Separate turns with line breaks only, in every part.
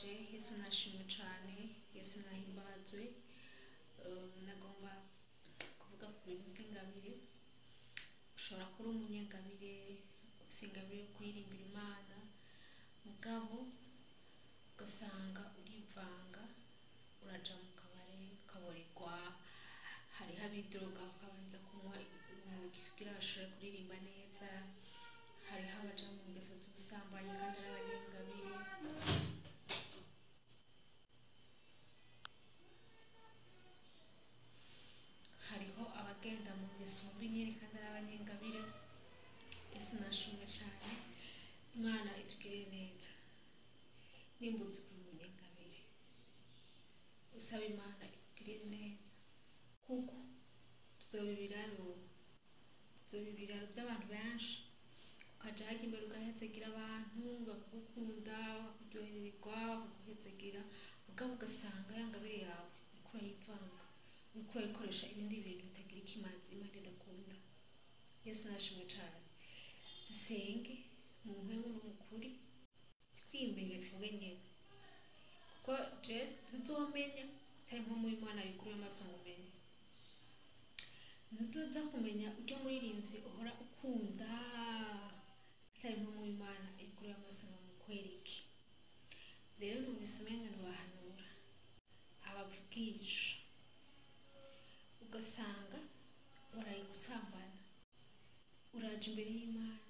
ndabaramukije. Yesu nashimwe cane, Yesu nahimbazwe. Nagomba kuvuga ku bintu vy'ingabire. Ushobora kuba umunyengabire, ufise ingabire yo kuririmbira Imana, mugabo ugasanga urivanga, uraja mu kabare ukaborerwa, hariho abidoga bakabanza kunywa urumogi kugira bashobore kuririmba neza, hariho abaja mu ngeso z'ubusambanyi kandi ari abanyengabire. Hariho abagenda mu ngeso mbi nyene kandi ari abanyengabire. Yesu nashimwe cane, Imana itugirire neza. Nimba uzi ko uri umunyengabire, usaba Imana ikugirire neza, kuko tuzoba ibiraro by'abantu benshi. Ukaja harya imbere ugahezegira abantu bakagukunda, bakaryohererwa, bakaguhezegira, mugabo ugasanga ya ngabire yawe uriko urayivanga, uriko urayikoresha ibindi bintu bitagira ikimazi Imana idakunda. Yesu nashimwe cane. Dusenge mu mpwemu no mu kuri, twimbenge twebwe nyene, kuko tuzomenya atari mpwemu y'Imana yuguruye amaso ngo umenye. Ntuzoza kumenya uryo muririmvyi uhora ukunda atari mpwemu y'Imana yuguruye amaso ngo mukwereke. Rero numvise umenga nobahanura abavugisha, ugasanga waraye gusambana, uraje imbere y'Imana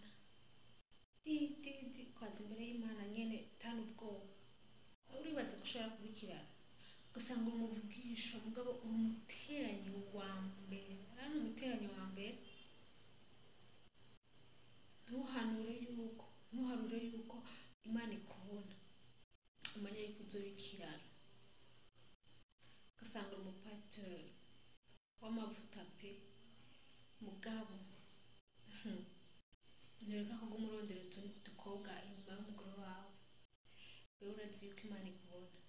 kwaza imbere y'Imana nyene tana ubwoba, uribaza ko ushobora kubikirana, ugasanga uri umuvugisha mugabo uri umuteranyi wa mbere, ari umuteranyi wa mbere. Ntuhanure yuko Imana ikubona, umenya yuko uzoba ikiraro. Ugasanga uri umupasitori w'amavuta pe, mugabo ntureka kuguma urondera utundi dukobwa inyuma y'umugore wawe, wewe urazi yuko Imana ikubona.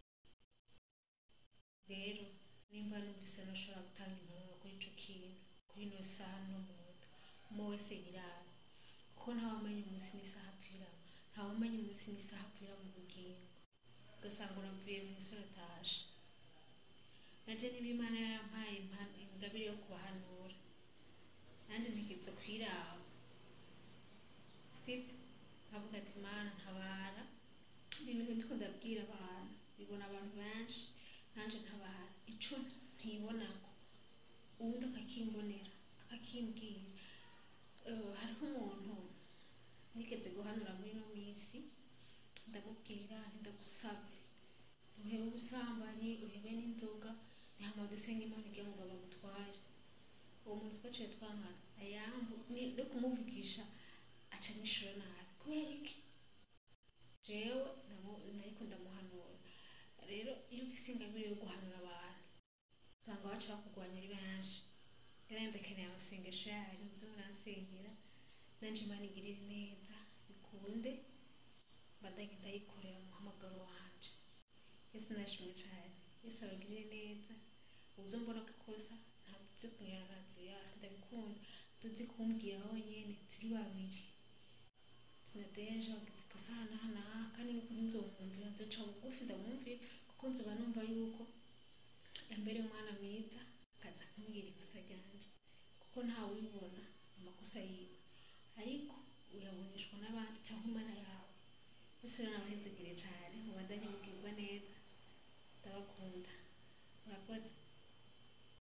Rero nimba numvise noshobora gutanga impanuro kuri ico kintu, kuri ino saha no muda, umwe wese yiraba, kuko ntawamenya umunsi n'isaha apfiramo, ntawamenya umunsi n'isaha apfira mu bugingo. Ugasanga uravuye mw'isi uratashe. Nanje niba Imana yarampaye ingabire yo kubahanura, nanje ntegetse kwiraba, sivyo? Nkavuga ati Mana ntabara, ibintu ndiko ndabwira abantu bibona abantu benshi, nanje ntabara ico ntibonako, uwundi akakimbonera akakimbwira. Hariho umuntu nigeze guhanura muri ino misi, ndamubwira nti ndagusavye uhebe ubusambanyi, uhebe n'inzoga, hama dusenge Imana urya mugabo agutware. Uwo muntu twaciye twankana, no kumuvugisha aca anyishura nabi. Kubera iki? Jewe nariko ndamuhanura. Rero iyo ufise ingabire yo guhanura abantu, usanga baca bakugwanya ari benshi. Rero ndakeneye amasengesho yanyu, muze muransengera, nanje Imana igirire neza, bikunde mbandanye ndayikorera mu muhamagaro wanje. Yesu nashimwe cane, Yesu abagirire neza. Uzombona ko ikosa ntaduze kunyararaza yasi, ndabikunda tuzi kumbwira honyene turi babiri, sinadeja wagize ikosa hana kandi n'ukuri nzomwumvira, nzoca bugufi ndamwumvira, kuko nzoba numva yuko yambere umwana mwiza akaza kumbwira ikosa ryanje, kuko ntawe ubibona amakosa yiwe, ariko uyaboneshwa n'abandi canke Imana yawe. Yesu rero nabahezegere cane, mubandanye mugirwa neza, ndabakunda, murakoze.